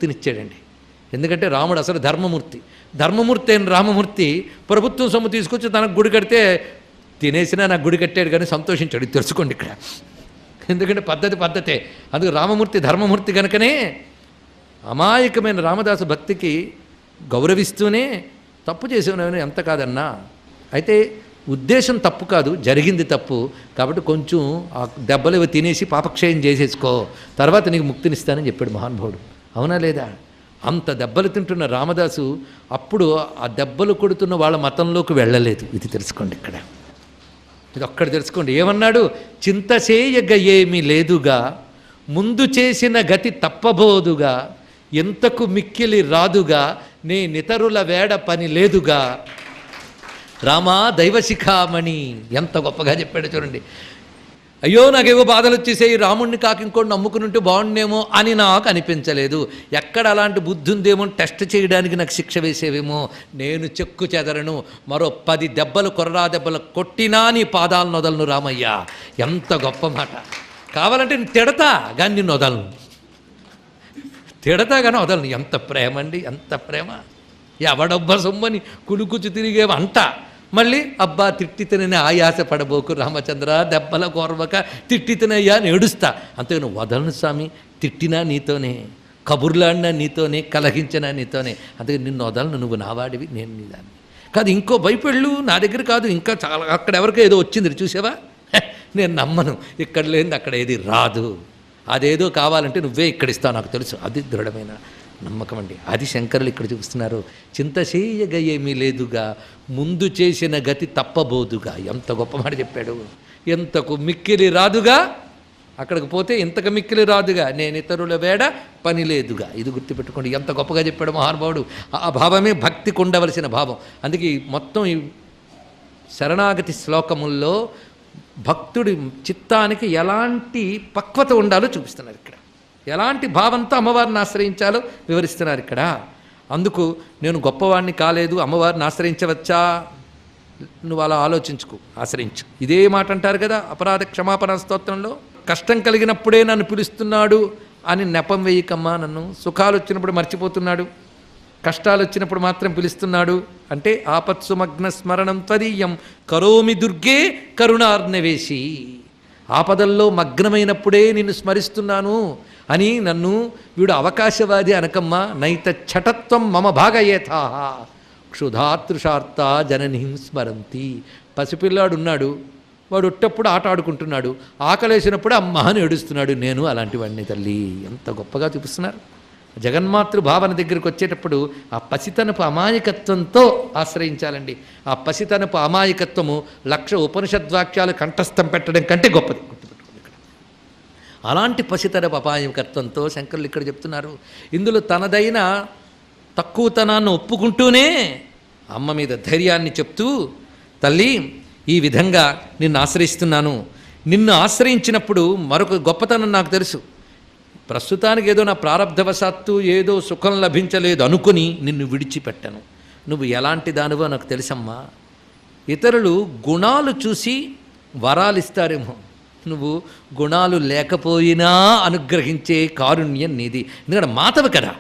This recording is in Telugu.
ముక్తినిచ్చాడండి. ఎందుకంటే రాముడు అసలు ధర్మమూర్తి అయిన రామమూర్తి ప్రభుత్వం సొమ్ము తీసుకొచ్చి తనకు గుడి కడితే తినేసినా నాకు గుడి కట్టాడు కానీ సంతోషించాడు. తెలుసుకోండి ఇక్కడ, ఎందుకంటే పద్ధతే. అందుకు రామమూర్తి ధర్మమూర్తి కనుకనే అమాయకమైన రామదాసు భక్తికి గౌరవిస్తూనే తప్పు చేసేవని ఎంత కాదన్నా, అయితే ఉద్దేశం తప్పు కాదు, జరిగింది తప్పు. కాబట్టి కొంచెం ఆ దెబ్బలు ఇవి తినేసి పాపక్షయం చేసేసుకో, తర్వాత నీకు ముక్తినిస్తానని చెప్పాడు మహానుభావుడు. అవునా లేదా? అంత దెబ్బలు తింటున్న రామదాసు అప్పుడు ఆ దెబ్బలు కొడుతున్న వాళ్ళ మతంలోకి వెళ్ళలేదు. ఇది తెలుసుకోండి ఇక్కడ, ఇది ఒక్కటి తెలుసుకోండి. ఏమన్నాడు? చింత చేయగ ఏమీ లేదుగా, ముందు చేసిన గతి తప్పబోదుగా, ఎంతకు మిక్కిలి రాదుగా, నే నితరుల వేడ పని లేదుగా, రామా దైవశిఖామణి. ఎంత గొప్పగా చెప్పాడు చూడండి. అయ్యో నాకేవో బాధలు వచ్చేసాయి, రాముణ్ణి కాక ఇంకోటి నమ్ముకుని ఉంటే బాగుండేమో అని నాకు అనిపించలేదు. ఎక్కడ అలాంటి బుద్ధి ఉందేమో టెస్ట్ చేయడానికి నాకు శిక్ష వేసేవేమో, నేను చెక్కు చెదరను, మరో 10 దెబ్బలు కొర్రా దెబ్బలు కొట్టినా నీ పాదాలను వదలను రామయ్య. ఎంత గొప్ప మాట! కావాలంటే నేను తిడతా కానీ నిన్ను వదలను, తిడతా కానీ వదలను. ఎంత ప్రేమ అండి, ఎంత ప్రేమ! ఎవడొబ్బ సొమ్మని కులుకుచు తిరిగేవంట, మళ్ళీ అబ్బా తిట్టితేనే ఆయాస పడబోకు రామచంద్ర, దెబ్బల కోరవక తిట్టితేనయ్యా అని ఏడుస్తా. అంతేను వదలను స్వామి, తిట్టినా నీతోనే, కబుర్లాడినా నీతోనే, కలహించినా నీతోనే. అందుకే నిన్ను వదలను, నువ్వు నావాడివి, నేను నీ దాన్ని కాదు. ఇంకో వైపు వెళ్ళు, నా దగ్గర కాదు, ఇంకా చాలా అక్కడ ఎవరికో ఏదో వచ్చింది చూసావా, నేను నమ్మను, ఇక్కడ లేనిది అక్కడ ఏది రాదు, అదేదో కావాలంటే నువ్వే ఇక్కడ ఇస్తావు నాకు తెలుసు. అది దృఢమైన నమ్మకం అండి. అది శంకరులు ఇక్కడ చూపిస్తున్నారు. చింత చేయగ ఏమీ లేదుగా, ముందు చేసిన గతి తప్పబోదుగా. ఎంత గొప్ప మాట చెప్పాడు. ఎంతకు మిక్కిలి రాదుగా, అక్కడికి పోతే ఇంతకు మిక్కిలి రాదుగా, నేను ఇతరుల వేడ పని లేదుగా. ఇది గుర్తుపెట్టుకోండి, ఎంత గొప్పగా చెప్పాడు మహానుభావుడు. ఆ భావమే భక్తికి ఉండవలసిన భావం. అందుకే మొత్తం ఈ శరణాగతి శ్లోకముల్లో భక్తుడి చిత్తానికి ఎలాంటి పక్వత ఉండాలో చూపిస్తున్నారు ఇక్కడ, ఎలాంటి భావంతో అమ్మవారిని ఆశ్రయించాలో వివరిస్తున్నారు ఇక్కడ. అందుకు నేను గొప్పవాడిని కాలేదు, అమ్మవారిని ఆశ్రయించవచ్చా, నువ్వు అలా ఆలోచించుకు, ఆశ్రయించు. ఇదే మాట అంటారు కదా అపరాధ క్షమాపణ స్తోత్రంలో. కష్టం కలిగినప్పుడే నన్ను పిలుస్తున్నాడు అని నెపం వేయకమ్మా, నన్ను సుఖాలు వచ్చినప్పుడు మర్చిపోతున్నాడు, కష్టాలు వచ్చినప్పుడు మాత్రం పిలుస్తున్నాడు అంటే ఆపత్సుమగ్న స్మరణం త్వదీయం కరోమి దుర్గే కరుణార్ణవేశి. ఆపదల్లో మగ్నమైనప్పుడే నిన్ను స్మరిస్తున్నాను అని నన్ను వీడు అవకాశవాది అనకమ్మా. నైత చటత్వం మమ భాగయేథా క్షుధాతృషార్త జననీం స్మరంతి. పసిపిల్లాడున్నాడు, వాడు ఒట్టప్పుడు ఆట ఆడుకుంటున్నాడు, ఆకలేసినప్పుడు అమ్మ అని ఏడుస్తున్నాడు, నేను అలాంటి వాడిని తల్లి. ఎంత గొప్పగా చూపిస్తున్నారు. జగన్మాతృ భావన దగ్గరికి వచ్చేటప్పుడు ఆ పసితనపు అమాయకత్వంతో ఆశ్రయించాలండి. ఆ పసితనపు అమాయకత్వము 1,00,000 ఉపనిషద్వాక్యాలు కంఠస్థం పెట్టడం కంటే గొప్పది. గుర్తుపెట్టుకోండి ఇక్కడ. అలాంటి పసితనపు అమాయకత్వంతో శంకరులు ఇక్కడ చెప్తున్నారు. ఇందులో తనదైన తక్కువతనాన్ని ఒప్పుకుంటూనే అమ్మ మీద ధైర్యాన్ని చెప్తూ, తల్లి ఈ విధంగా నిన్ను ఆశ్రయిస్తున్నాను, నిన్ను ఆశ్రయించినప్పుడు మరొక గొప్పతనం నాకు తెలుసు. ప్రస్తుతానికి ఏదో నా ప్రారబ్ధవశాత్తు ఏదో సుఖం లభించలేదు అనుకుని నిన్ను విడిచిపెట్టను. నువ్వు ఎలాంటి దానివో నాకు తెలుసమ్మా. ఇతరులు గుణాలు చూసి వరాలు ఇస్తారేమో, నువ్వు గుణాలు లేకపోయినా అనుగ్రహించే కారుణ్యం నీది. ఎందుకంటే మాతవి కదా.